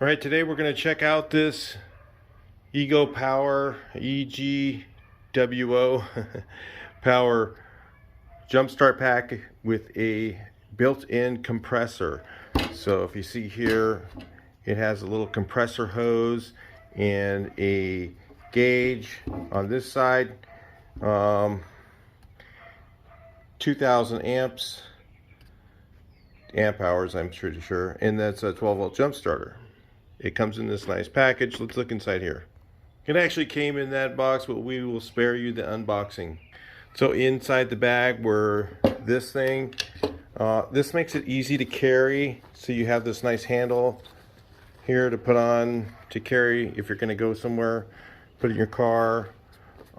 All right, today we're going to check out this Ego Power, EGWO Power Jumpstart Pack with a built-in compressor. So if you see here, it has a little compressor hose and a gauge on this side, 2000 amp hours, I'm pretty sure, and that's a 12-volt jump starter. It comes in this nice package. Let's look inside here. It actually came in that box, but we will spare you the unboxing. So inside the bag were this thing. This makes it easy to carry. So you have this nice handle here to put on to carry if you're going to go somewhere, put it in your car.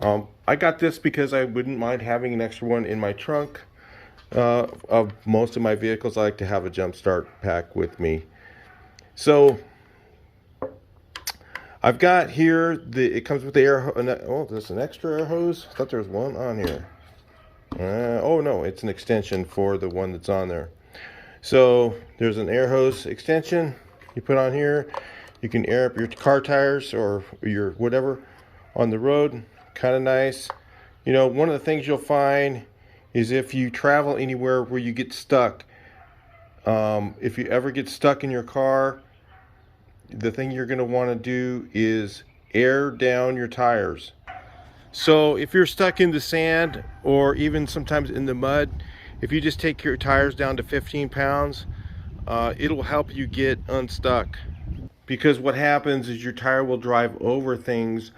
I got this because I wouldn't mind having an extra one in my trunk. Of most of my vehicles, I like to have a jump start pack with me. So I've got here, it comes with the air, oh, there's an extra air hose. I thought there was one on here. Oh no, it's an extension for the one that's on there. So there's an air hose extension you put on here. You can air up your car tires or your whatever on the road. Kind of nice. You know, one of the things you'll find is if you travel anywhere where you get stuck, if you ever get stuck in your car, the thing you're going to want to do is air down your tires. So if you're stuck in the sand or even sometimes in the mud, if you just take your tires down to 15 pounds, it'll help you get unstuck. Because what happens is your tire will drive over things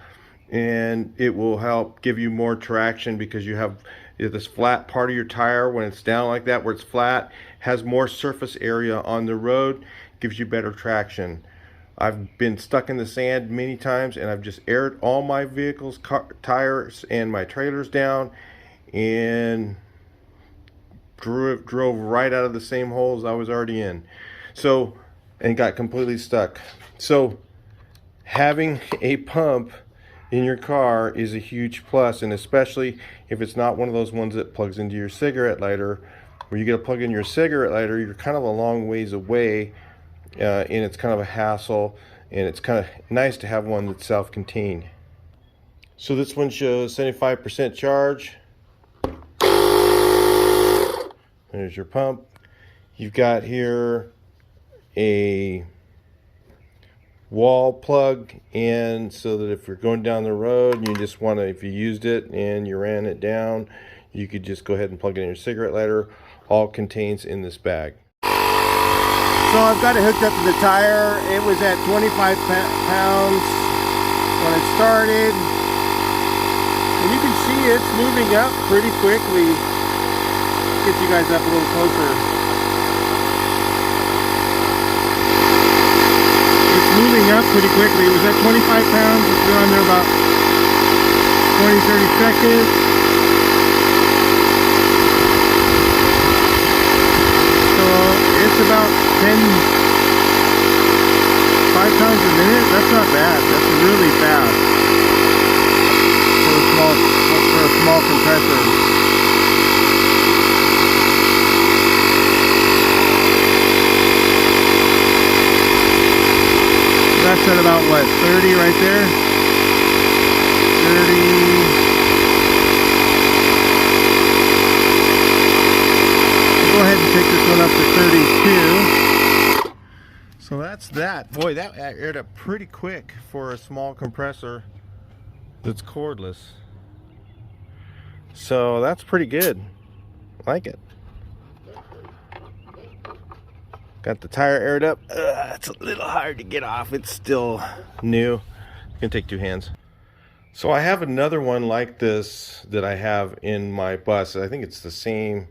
and it will help give you more traction, because you have this flat part of your tire. When it's down like that, where it's flat, has more surface area on the road, gives you better traction. I've been stuck in the sand many times, and I've just aired all my vehicles, tires, and my trailers down, and drove right out of the same holes I was already in. So, and got completely stuck. So, having a pump in your car is a huge plus, and especially if it's not one of those ones that plugs into your cigarette lighter, where you get to plug in your cigarette lighter, you're kind of a long ways away. And it's kind of a hassle, and it's kind of nice to have one that's self-contained. So this one shows 75% charge. There's your pump. You've got here a wall plug in, so that if you're going down the road and you just want to, if you used it and you ran it down, you could just go ahead and plug it in your cigarette lighter. All contains in this bag. So I've got it hooked up to the tire. It was at 25 pounds when it started. And you can see it's moving up pretty quickly. Get you guys up a little closer. It's moving up pretty quickly. It was at 25 pounds. It's been on there about 20-30 seconds. It's about 5 pounds a minute. That's not bad. That's really fast for a small compressor. That's at about what, 30 right there? 30. Go ahead and take this one up to 32. So that's that. Boy, that aired up pretty quick for a small compressor that's cordless. So that's pretty good. I like it. Got the tire aired up. It's a little hard to get off. It's still new. It's gonna take 2 hands. So I have another one like this that I have in my bus. I think it's the same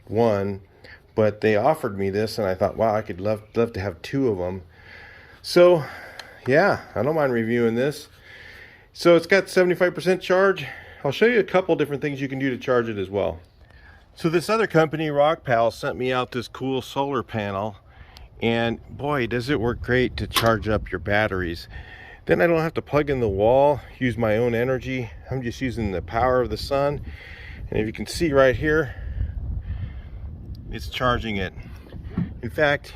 one, but they offered me this, and I thought, wow, I could love to have 2 of them. So yeah, I don't mind reviewing this. So it's got 75% charge. I'll show you a couple different things you can do to charge it as well. So this other company, RockPal, sent me out this cool solar panel, and boy, does it work great to charge up your batteries. Then I don't have to plug in the wall, use my own energy. I'm just using the power of the sun. And if you can see right here, it's charging it. In fact,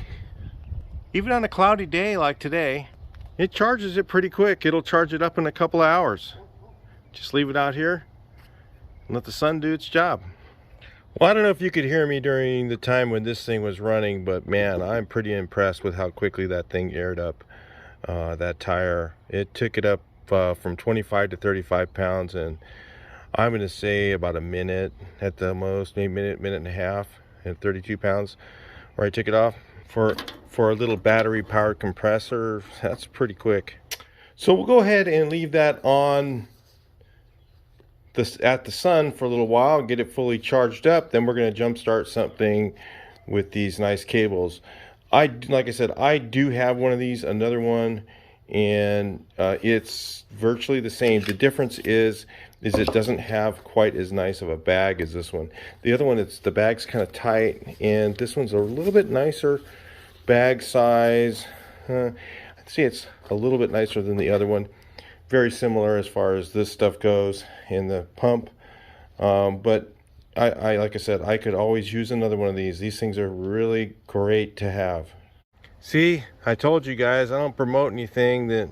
even on a cloudy day like today, it charges it pretty quick. It'll charge it up in a couple of hours. Just leave it out here and let the sun do its job. Well, I don't know if you could hear me during the time when this thing was running, but man, I'm pretty impressed with how quickly that thing aired up that tire. It took it up from 25 to 35 pounds, and I'm going to say about a minute at the most, maybe minute and a half, at 32 pounds, where I took it off. For a little battery powered compressor, that's pretty quick. So we'll go ahead and leave that on at the sun for a little while, get it fully charged up. Then we're going to jump start something with these nice cables. Like I said, I do have one of these, another one, and it's virtually the same. The difference is it doesn't have quite as nice of a bag as this one. The other one, the bag's kind of tight, and this one's a little bit nicer bag size. I'd say it's a little bit nicer than the other one. Very similar as far as this stuff goes in the pump, but I like I said, I could always use another one of these. These things are really great to have. See, I told you guys, I don't promote anything that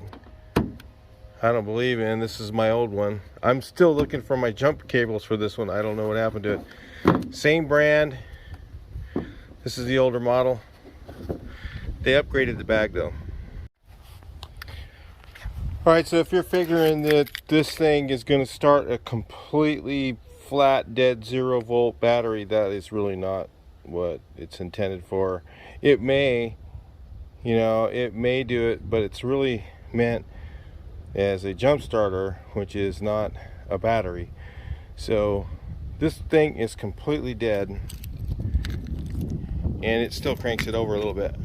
I don't believe in. This is my old one. I'm still looking for my jump cables for this one. I don't know what happened to it. Same brand. This is the older model. They upgraded the bag though. Alright, so if you're figuring that this thing is going to start a completely flat, dead 0-volt battery, that is really not what it's intended for. It may, it may do it, but it's really meant as a jump starter, which is not a battery. So this thing is completely dead, and it still cranks it over a little bit.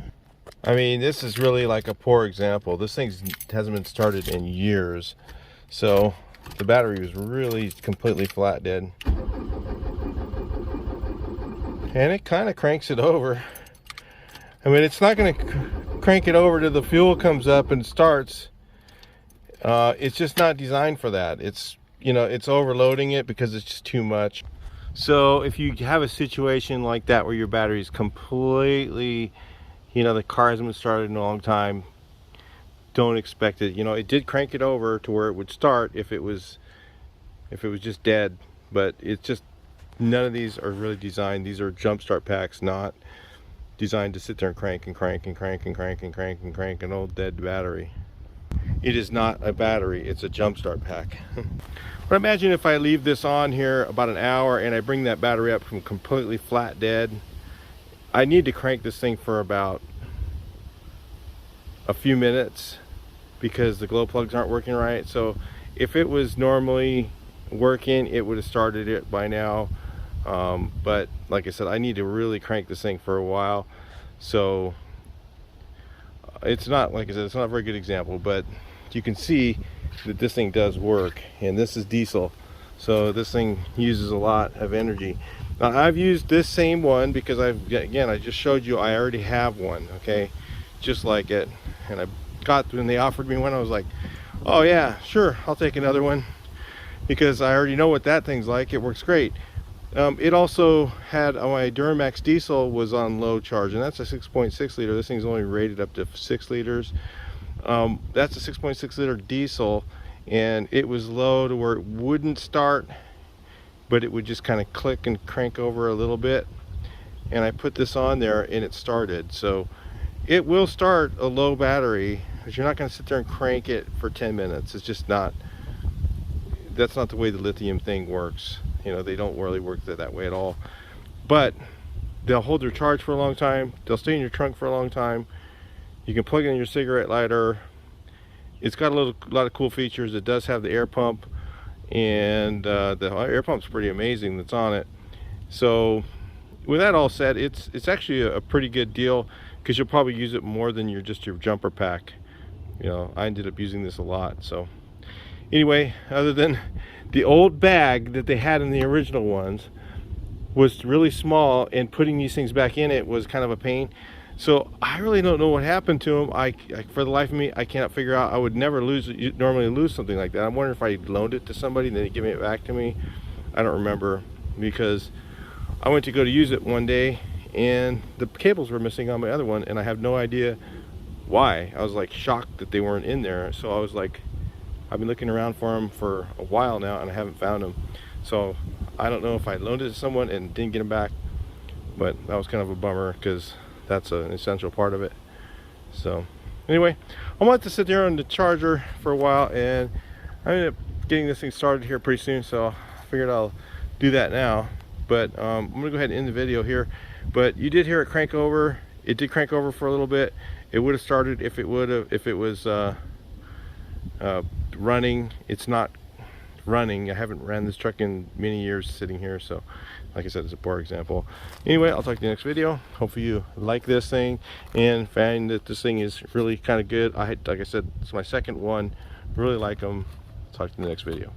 I mean, this is really like a poor example. This thing hasn't been started in years, so the battery was really completely flat dead, and it kind of cranks it over. I mean, it's not going to crank it over till the fuel comes up and starts. It's just not designed for that. It's it's overloading it because it's just too much. So if you have a situation like that where your battery is completely, the car hasn't been started in a long time, don't expect it. It did crank it over to where it would start if it was just dead, but it's just, none of these are really designed. These are jump start packs, not designed to sit there and crank and crank and crank and crank and crank and crank an old dead battery. It is not a battery, it's a jump start pack. But imagine if I leave this on here about an hour and I bring that battery up from completely flat dead. I need to crank this thing for about a few minutes because the glow plugs aren't working right. So if it was normally working, it would have started it by now. But like I said, I need to really crank this thing for a while. So it's not, like I said, it's not a very good example, but you can see that this thing does work, and this is diesel, so this thing uses a lot of energy. Now I've used this same one because I just showed you I already have one, okay, just like it, and when they offered me one, I was like, oh yeah, sure, I'll take another one, because I already know what that thing's like. It works great. It also had, my Duramax diesel was on low charge, and that's a 6.6 liter. This thing's only rated up to 6 liters. That's a 6.6 liter diesel, and it was low to where it wouldn't start, but it would just kind of click and crank over a little bit. And I put this on there and it started. So it will start a low battery, but you're not going to sit there and crank it for 10 minutes. It's just not, that's not the way the lithium thing works. They don't really work that way at all. But they'll hold their charge for a long time. They'll stay in your trunk for a long time. You can plug it in your cigarette lighter. It's got a lot of cool features. It does have the air pump, and the air pump's pretty amazing that's on it. So with that all said, it's actually a pretty good deal, because you'll probably use it more than your jumper pack. I ended up using this a lot. So anyway, other than the old bag that they had in the original ones was really small, and putting these things back in it was kind of a pain. So I really don't know what happened to them. For the life of me, I cannot figure out. I would never normally lose something like that. I'm wondering if I loaned it to somebody and then they give it back to me. I don't remember, because I went to go to use it one day and the cables were missing on my other one, and I have no idea why. I was like shocked that they weren't in there. So I was like, I've been looking around for them for a while now and I haven't found them. So I don't know if I loaned it to someone and didn't get them back, but that was kind of a bummer because that's an essential part of it. So anyway, I'm gonna have to sit there on the charger for a while, and I ended up getting this thing started here pretty soon, so I figured I'll do that now. But I'm gonna go ahead and end the video here. But you did hear it crank over. It did crank over for a little bit. It would have started if it was running. It's not running. I haven't ran this truck in many years sitting here, so like I said, it's a poor example. Anyway, I'll talk to you next video. Hopefully you like this thing and find that this thing is really kind of good. Like I said, it's my second one. Really like them. Talk to you in the next video.